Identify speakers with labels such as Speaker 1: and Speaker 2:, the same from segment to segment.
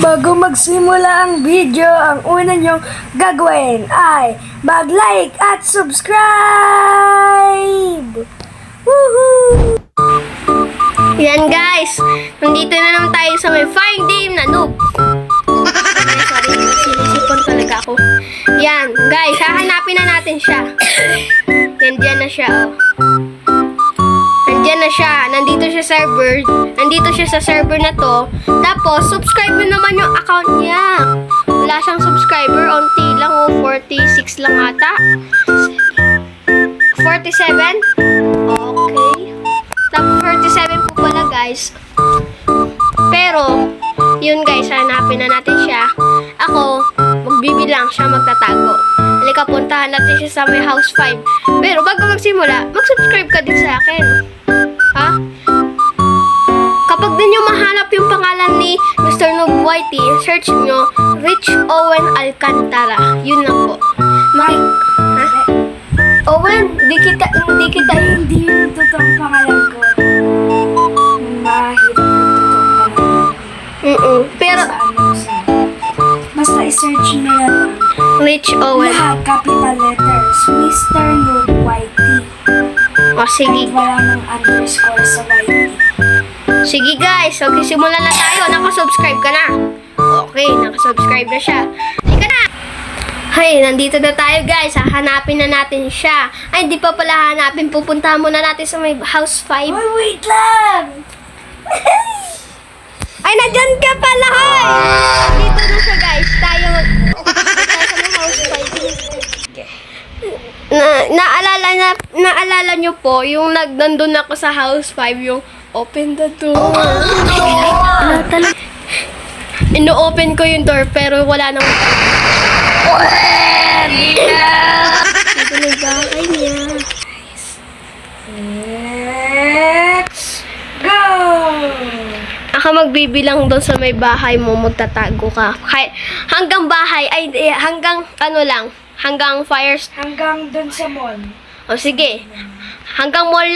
Speaker 1: Bago magsimula ang video, ang una nyong gagawin ay mag-like at subscribe! Woohoo!
Speaker 2: Yan guys, nandito na naman tayo sa may fire game na noob. Sorry, sinisipon talaga ako. Yan, guys, hahanapin na natin siya. Yan, dyan na siya, oh. Nandyan na siya, nandito siya sa server na to. Tapos, subscribe mo naman yung account niya. Wala siyang subscriber, onti lang, oh, 46 lang ata. 47? Okay. Tapos 47 po pala guys. Pero, yun guys, hanapin na natin siya. Ako, magbibilang siya, magtatago. Halika, puntahan natin siya sa may house 5. Pero bago magsimula, mag-subscribe ka din sa akin. Ha? Kapag din nyo mahanap yung pangalan ni Mr. Noob Whitey, search nyo, Rich Owen Alcantara. Yun lang po. Ha? Owen, hindi kita
Speaker 1: Hindi yung totoong pangalan ko. Mahirap yung totoong pangalan ko.
Speaker 2: Pero,
Speaker 1: Basta i-search nyo na lang.
Speaker 2: Rich Owen.
Speaker 1: Lahat capital letters. Mr. Noob Whitey.
Speaker 2: O, sige.
Speaker 1: Wala nang underscore sa Whitey.
Speaker 2: Sige guys, magsisimula na tayo. Nakasubscribe ka na. Okay, nakasubscribe na siya. Sige na! Hay, nandito na tayo guys. Hahanapin na natin siya. Ay, hindi pa pala hanapin. Pupuntahan muna natin sa may house 5.
Speaker 1: Uy, wait lang!
Speaker 2: Ay, nandyan ka pala, hoy! Dito na siya guys. Tayo sa may house 5. Naalala nyo po, yung nandun ako sa house 5, yung open the door. Ino-open ko yung door, pero wala nang... Dito na yung bahay niya.
Speaker 1: Let's go!
Speaker 2: Ako magbibilang doon sa may bahay mo, magtatago ka. Hanggang bahay, hanggang ano lang, hanggang fires.
Speaker 1: Hanggang dun sa mall.
Speaker 2: O sige, hanggang mall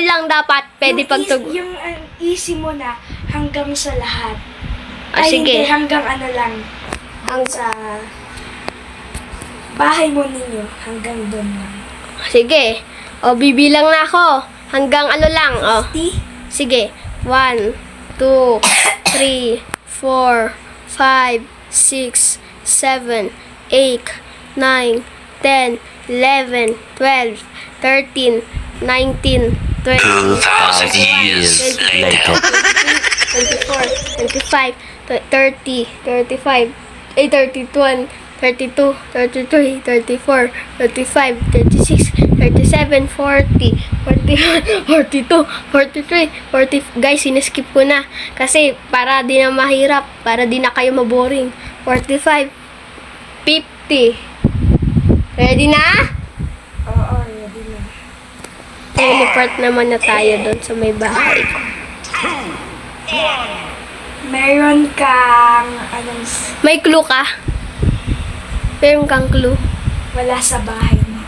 Speaker 2: lang dapat, pwede pagtug...
Speaker 1: Yung easy mo na, hanggang sa lahat.
Speaker 2: O sige.
Speaker 1: Hindi, hanggang ano lang. Hanggang sa bahay mo ninyo, hanggang dun lang.
Speaker 2: Sige, o bibilang na ako. Hanggang ano lang, o.
Speaker 1: 50?
Speaker 2: Sige, 1, 2, 3, 4, 5, 6, 7, 8, 9, 10, 11, 12, 13, 19, 20,
Speaker 3: 2,000 years later.
Speaker 2: 24, 25, 30, 35, 31, 32, 33, 34, 35, 36, 37, 40, 41, 42, 43, 40. Guys, siniskip ko na. Kasi para di na mahirap, para di na kayo maboring. 45, 50. Ready na?
Speaker 1: Oo, ready na.
Speaker 2: Teleport naman na tayo doon sa may bahay ko.
Speaker 1: Meron kang,
Speaker 2: May clue ka? Meron kang clue?
Speaker 1: wala sa bahay mo.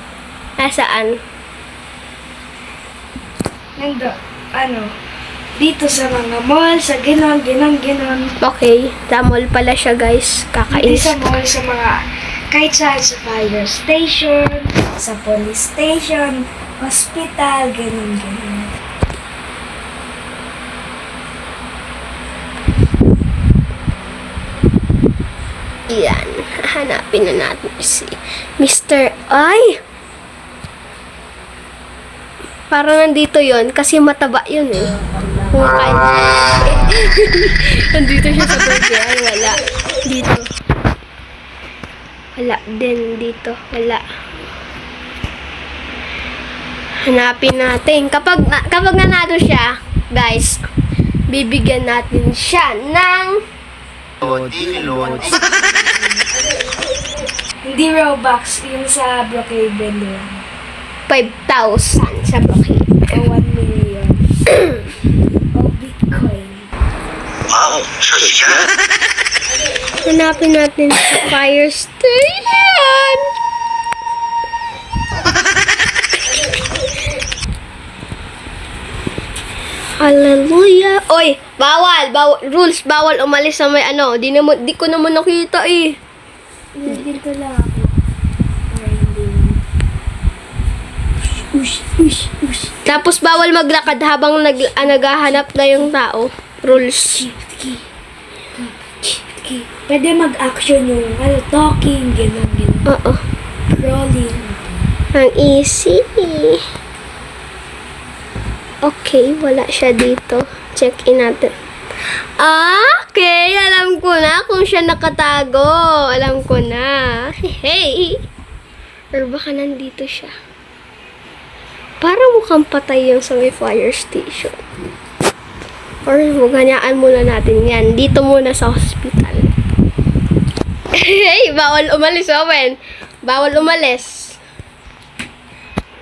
Speaker 2: Nasaan?
Speaker 1: Dito sa mga mall, sa ginon.
Speaker 2: Okay, damol pala siya guys.
Speaker 1: Hindi
Speaker 2: Kakainis.
Speaker 1: sa mall, sa mga, kahit sa fire station, sa police station, hospital, ganon.
Speaker 2: Yan. Hanapin na natin si Mr. Ay! Parang nandito yon kasi mataba yun eh. Kumakain. Nandito siya sa burger. Ay, wala. Dito. Wala din dito. Wala. Hanapin natin. Kapag nanalo siya, guys, bibigyan natin siya ng
Speaker 1: Hindi Robux, yung sa Brookhaven lang.
Speaker 2: 5,000 sa Brookhaven.
Speaker 1: O 1 million. O Bitcoin.
Speaker 3: Wow, siya.
Speaker 2: Hanapin natin sa fire station. Hallelujah. Oy, bawal, rules, bawal umalis sa may ano. Di ko naman nakita eh.
Speaker 1: Hindi ko lang ako. Para hindi. Ush.
Speaker 2: Tapos bawal maglakad habang naghahanap na yung tao. Rules.
Speaker 1: Pwede mag-action yung talking, gano'n.
Speaker 2: Oo.
Speaker 1: Crawling.
Speaker 2: Ang easy. Okay, wala siya dito. Check in natin. Okay, alam ko na kung siya nakatago. Alam ko na. Hey! Or baka nandito siya. Parang mukhang patay yung sa may fire station. Or maganyaan muna natin yan. Dito muna sa hospital. Hey! Bawal umalis, Owen. Bawal umalis.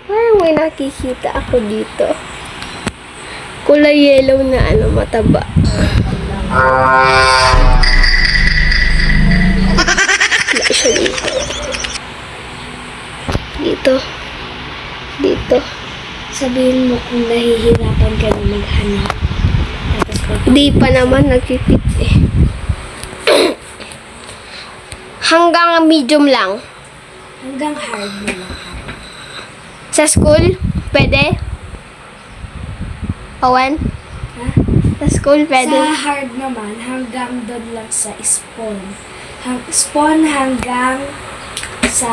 Speaker 2: Parang may nakikita ako dito. Kulay yellow na mataba. Wala siya dito. Dito.
Speaker 1: Sabihin mo kung nahihirapan ka na maghanap. Tapos
Speaker 2: Di pa naman nagpipit eh. Hanggang medium lang.
Speaker 1: hanggang hard na lang.
Speaker 2: Sa school, pwede? Owen?
Speaker 1: Ha?
Speaker 2: Sa school, pwede?
Speaker 1: Sa hard naman, hanggang doon lang sa spawn. Spawn hanggang sa...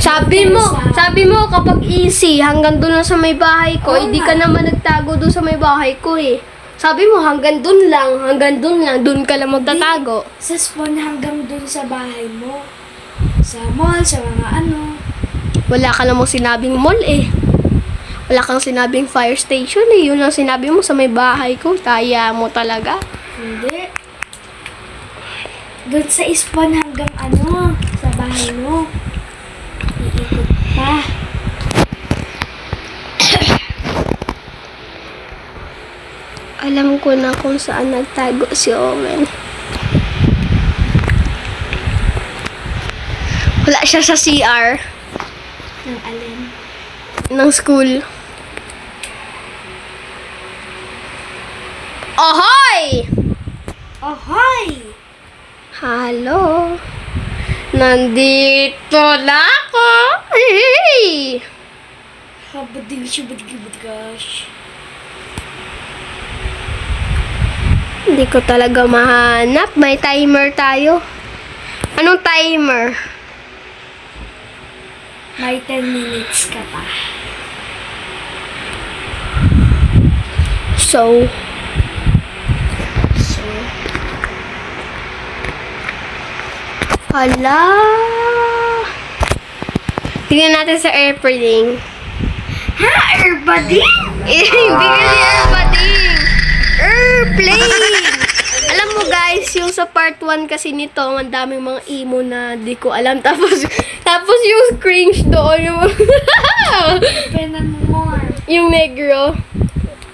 Speaker 2: Sabi mo kapag easy, hanggang doon lang sa may bahay ko,
Speaker 1: Oo
Speaker 2: hindi
Speaker 1: nga.
Speaker 2: ka naman nagtago doon sa may bahay ko eh. Sabi mo hanggang doon lang, doon ka lang magtatago.
Speaker 1: Sa spawn hanggang doon sa bahay mo. Sa mall, sa mga ano.
Speaker 2: Wala ka namang sinabing mall eh. Wala kang sinabing fire station eh. Yun ang sinabi mo sa may bahay ko. Taya mo talaga.
Speaker 1: Hindi. Doon sa spawn hanggang ano, sa bahay mo. Iikot pa.
Speaker 2: Alam ko na kung saan nagtago si Owen. Wala siya sa CR
Speaker 1: Ng alin.
Speaker 2: ng school. Ahoy!
Speaker 1: Ahoy!
Speaker 2: Hello? Nandito na ako! Hey!
Speaker 1: Habadig gosh.
Speaker 2: Hindi ko talaga mahanap. May timer tayo. Anong timer?
Speaker 1: May 10 minutes ka pa.
Speaker 2: So, hala. Tingnan natin sa airplane.
Speaker 1: Ha? Airbudding?
Speaker 2: Hindi kasi airplane. Airplane! Alam mo guys, yung sa part 1 kasi nito, ang daming mga emo na di ko alam. Tapos yung cringe doon,
Speaker 1: Penan more.
Speaker 2: yung negro.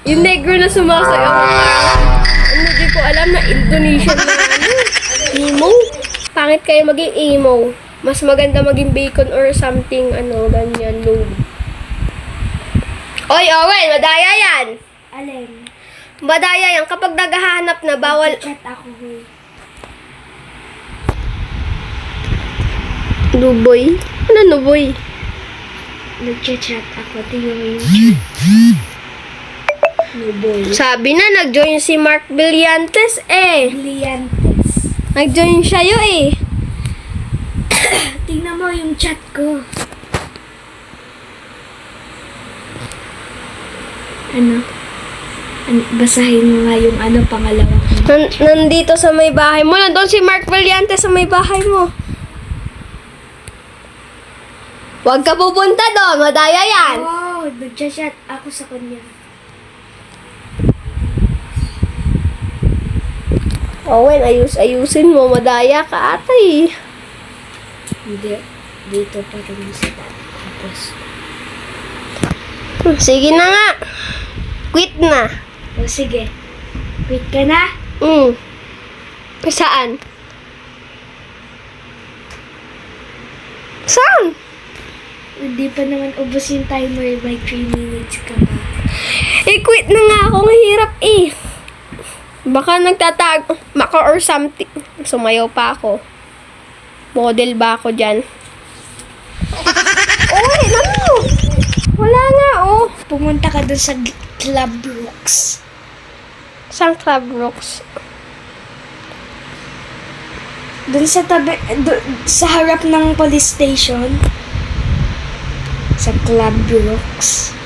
Speaker 2: Yung negro na sumasayaw. Parang, di ko alam na Indonesian na emo. Pangit kayo maging emo. Mas maganda maging bacon or something, ganyan, noob. Oy, Owen, madaya yan.
Speaker 1: Alin?
Speaker 2: Madaya yan. Kapag naghahanap na, bawal...
Speaker 1: Chat ako, huy.
Speaker 2: Nuboy? Ano nuboy?
Speaker 1: Nagchat ako. Tingnan mo yung chat. Nuboy.
Speaker 2: Sabi na, nag-join si Mark Villantes eh.
Speaker 1: Liantes.
Speaker 2: Nag-join siya yun eh.
Speaker 1: Tingnan mo yung chat ko. Ano? Basahin mo nga yung pangalawa ko.
Speaker 2: Nandito sa may bahay mo. Nandun si Mark Villantes sa may bahay mo. Huwag ka pupunta doon. Madaya yan.
Speaker 1: Oh, nagchat ako sa kanya.
Speaker 2: Owen, ayusin mo. Madaya ka ata eh.
Speaker 1: Hindi. Dito pa rin sa tapos.
Speaker 2: Sige na nga. Quit na.
Speaker 1: O sige. Quit ka na?
Speaker 2: Saan? Saan?
Speaker 1: Hindi pa naman ubos yung timer. May 3 minutes ka pa.
Speaker 2: I-quit na nga ako. Ang hirap eh. Baka nagtatago ako or something. Sumayaw pa ako. Model ba ako dyan? Uy, ano? Wala nga, oh.
Speaker 1: Pumunta ka dun sa Club Brooks.
Speaker 2: Saan Club Brooks?
Speaker 1: Dun sa tabi, sa harap ng police station. Sa Club Brooks.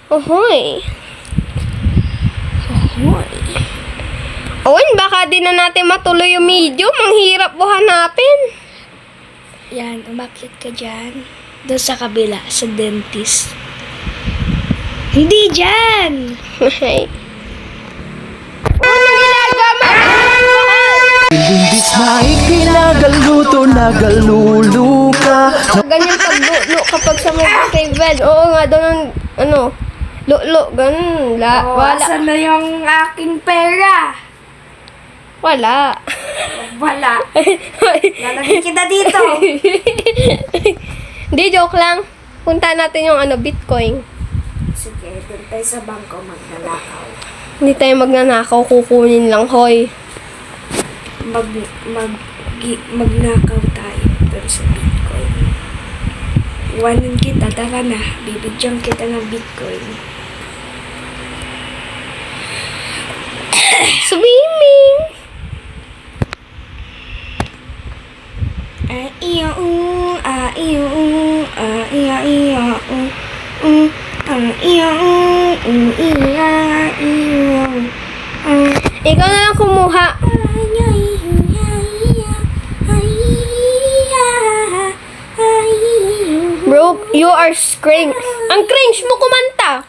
Speaker 2: Ohoy.
Speaker 1: Hoy.
Speaker 2: Owen, baka di na natin matuloy yung medium. Ang hirap po hanapin.
Speaker 1: Yan, umakyat ka dyan. Doon sa kabila, sa dentist. Hindi dyan!
Speaker 2: Ano ginagawa mo?
Speaker 4: Imbis na ikinagaluto, nagaluluka.
Speaker 2: Ganyan paglulo kapag sa mga table. Oo nga, doon ano, lulo, ganun. Wala.
Speaker 1: Asan na yung aking pera?
Speaker 2: Wala.
Speaker 1: Wala. Lalagyan kita dito.
Speaker 2: Hindi, joke lang. Punta natin yung Bitcoin.
Speaker 1: Sige, doon tayo sa bangko magnanakaw.
Speaker 2: Hindi tayo magnanakaw, kukunin lang, hoy.
Speaker 1: Magnakaw tayo doon sa Bitcoin. Iwanan kita, tara na. Bibigyan kita ng Bitcoin.
Speaker 2: Swimming! Ikaw na lang kumuha. Bro, you are cringe. Ang cringe mo kumanta.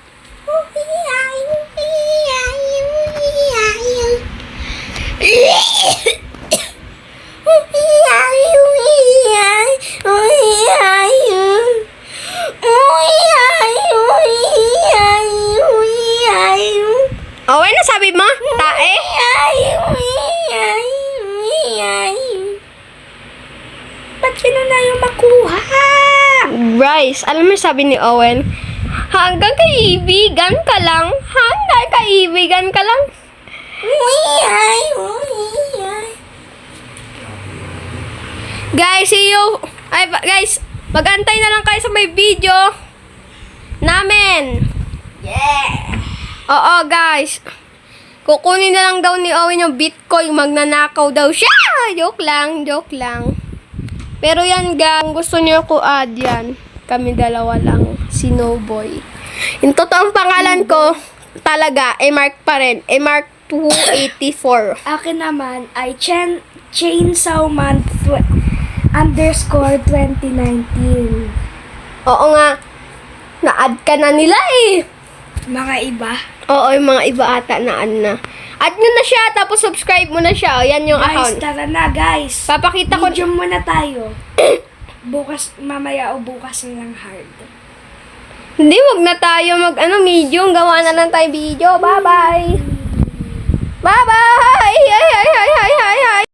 Speaker 2: Oh, ano sabi mo? Tae?
Speaker 1: Ba't yun na yung makuha?
Speaker 2: Bryce, alam mo sabi ni Owen? Hanggang kaibigan ka lang. Hanggang kaibigan ka lang. Guys, see you. Ay, guys, mag-antay na lang kayo sa may video namin.
Speaker 1: Yeah!
Speaker 2: Oo, guys. Kukunin na lang daw ni Owen yung Bitcoin. Magnanakaw daw siya. Joke lang, joke lang. Pero yan, gang, gusto niyo ko add yan. Kami dalawa lang. Si Noboy. Yung totoong pangalan ko, talaga, Mark pa rin. Mark 284.
Speaker 1: Akin naman ay Chainsawman _ 2019.
Speaker 2: Oo nga. Na-add ka na nila eh.
Speaker 1: Mga iba.
Speaker 2: Oo, yung mga iba ata na-add na. Add nyo na siya, tapos subscribe mo na siya. O, yan yung
Speaker 1: Guys,
Speaker 2: account.
Speaker 1: tara na guys.
Speaker 2: Papakita ko.
Speaker 1: Medium muna tayo. Bukas, mamaya o bukas na lang hard.
Speaker 2: Hindi, wag na tayo medium. Gawa na lang tayo video. Bye-bye. Bye-bye. Ay, ay, ay, ay, ay, ay.